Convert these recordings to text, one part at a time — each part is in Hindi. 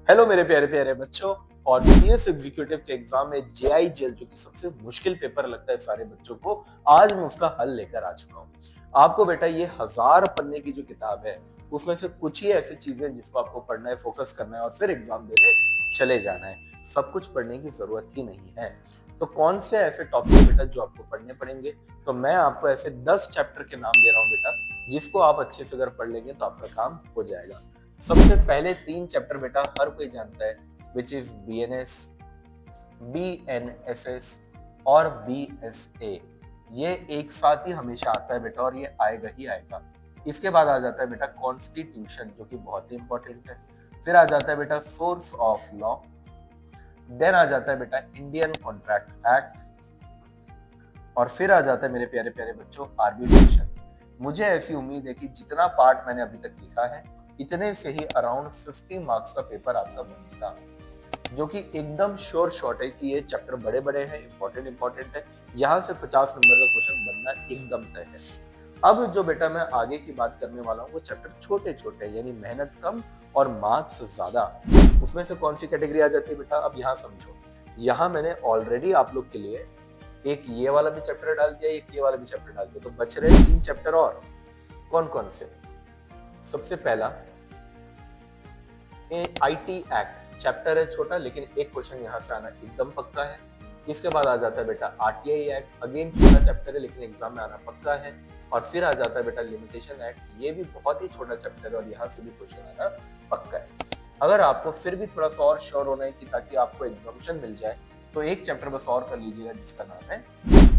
हेलो मेरे प्यारे प्यारे बच्चों। और सीएस एग्जीक्यूटिव के एग्जाम में जेआई जेल जो कि सबसे मुश्किल पेपर लगता है सारे बच्चों को, आज मैं उसका हल लेकर आ चुका हूँ। आपको बेटा ये 1000 पन्ने की जो किताब है उसमें से कुछ ही ऐसी चीजें जिसको आपको पढ़ना है, फोकस करना है और फिर एग्जाम देने चले जाना है। सब कुछ पढ़ने की जरूरत ही नहीं है। तो कौन से ऐसे टॉपिक बेटा जो आपको पढ़ने पड़ेंगे, तो मैं आपको ऐसे 10 चैप्टर के नाम दे रहा हूँ बेटा, जिसको आप अच्छे से अगर पढ़ लेंगे तो आपका काम हो जाएगा। सबसे पहले 3 चैप्टर बेटा हर कोई जानता है, विच इज बीएनएस, बीएनएसएस और बीएसए। ये एक साथ ही हमेशा आता है बेटा और ये आएगा ही आएगा। इसके बाद आ जाता है बेटा कॉन्स्टिट्यूशन जो कि बहुत ही इंपॉर्टेंट है। फिर आ जाता है बेटा सोर्स ऑफ लॉ। देन आ जाता है बेटा इंडियन कॉन्ट्रैक्ट एक्ट। और फिर आ जाता है मेरे प्यारे प्यारे बच्चों आर्बिट्रेशन। मुझे ऐसी उम्मीद है कि जितना पार्ट मैंने अभी तक लिखा है इतने से ही अराउंड 50 मार्क्स का पेपर आपका बनेगा, जो कि एकदम श्योर शॉट है कि ये चैप्टर बड़े बड़े हैं, इंपॉर्टेंट है। यहाँ से 50 नंबर का क्वेश्चन बनना एकदम तय है। अब जो बेटा मैं आगे की बात करने वाला हूँ वो चैप्टर छोटे छोटे, यानी मेहनत कम और मार्क्स ज्यादा। उसमें से कौन सी कैटेगरी आ जाती है बेटा, अब यहाँ समझो। यहाँ मैंने ऑलरेडी आप लोग के लिए एक ये वाला भी चैप्टर डाल दिया, एक ये वाला भी चैप्टर डाल दिया, तो बच रहे 3 चैप्टर और। कौन कौन से? सबसे पहला आईटी एक्ट चैप्टर है, छोटा लेकिन एक क्वेश्चन यहाँ से आना एकदम पक्का है। इसके बाद आ जाता है बेटा आरटीआई एक्ट, अगेन छोटा चैप्टर है लेकिन एग्जाम में आना पक्का है। और फिर आ जाता है बेटा लिमिटेशन एक्ट, ये भी बहुत ही छोटा चैप्टर है और यहाँ से भी क्वेश्चन आना पक्का है। अगर आपको फिर भी थोड़ा सा और श्योर होना है कि ताकि आपको एग्जामिशन मिल जाए, तो एक चैप्टर बस और कर लीजिएगा जिसका नाम है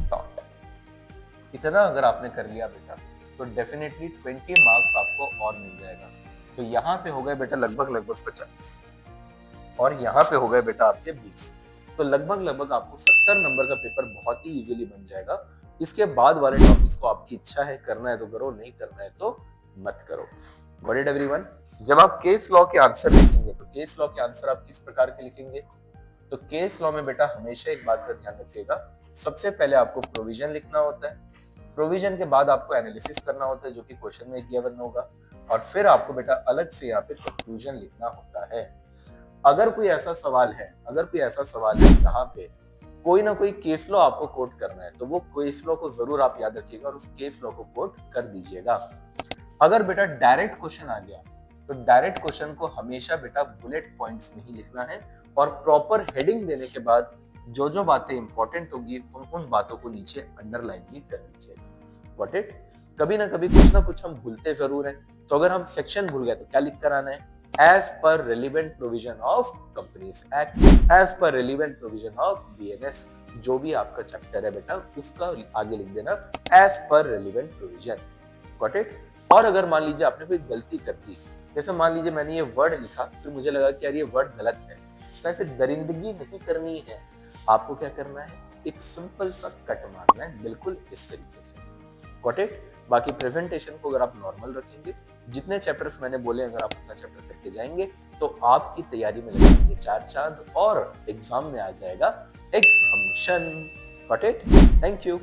टॉट। इतना अगर आपने कर लिया बेटा तो डेफिनेटली 20 मार्क्स आपको और मिल जाएगा। तो यहाँ पे हो गए बेटा लगभग 50 और यहाँ पे हो गए बेटा आपके 20, तो लगभग आपको 70 नंबर का पेपर बहुत ही इजीली बन जाएगा। इसके बाद वाले टॉपिक्स को आपकी इच्छा है, करना है तो करो, नहीं करना है तो मत करो। Got it everyone? जब आप केस लॉ के आंसर लिखेंगे तो केस लॉ के आंसर आप किस प्रकार के लिखेंगे, तो केस लॉ में बेटा हमेशा एक बात का ध्यान रखिएगा। सबसे पहले आपको प्रोविजन लिखना होता है, प्रोविजन के बाद आपको एनालिसिस करना होता है जो कि क्वेश्चन में गिवन होगा, और फिर आपको बेटा अलग से यहाँ पे कंक्लूजन लिखना होता है। अगर कोई ऐसा सवाल है जहाँ पे कोई ना कोई केस लॉ आपको कोट करना है, तो वो केस लॉ को जरूर आप याद रखिएगा और उस केस लॉ को कोट कर दीजिएगा। अगर बेटा डायरेक्ट क्वेश्चन आ गया तो डायरेक्ट क्वेश्चन को हमेशा बेटा बुलेट पॉइंट्स में ही लिखना है और प्रॉपर हेडिंग देने के बाद जो जो बातें इंपॉर्टेंट होगी उन बातों को नीचे अंडरलाइन भी कर लीजिएगा। Got it? कभी ना कभी कुछ ना कुछ हम भूलते जरूर हैं, तो अगर हम सेक्शन भूल गए तो क्या लिख कर आना है, as per relevant provision of companies act, as per relevant provision of BNS. जो भी आपका चैप्टर है बेटा उसका आगे लिख देना as per relevant provision. Got it? और अगर मान लीजिए आपने कोई गलती कर दी, जैसे मान लीजिए मैंने ये वर्ड लिखा फिर मुझे लगा कि यार ये वर्ड गलत है, तो ऐसे दरिंदगी नहीं करनी है। आपको क्या करना है, एक सिंपल सा कट मारना है, बिल्कुल इस तरीके से। Got it? बाकी प्रेजेंटेशन को अगर आप नॉर्मल रखेंगे, जितने चैप्टर्स मैंने बोले अगर आप उतना चैप्टर करके जाएंगे तो आपकी तैयारी में लगेंगे 4 चांद और एग्जाम में आ जाएगा एक function. Got it? Thank you.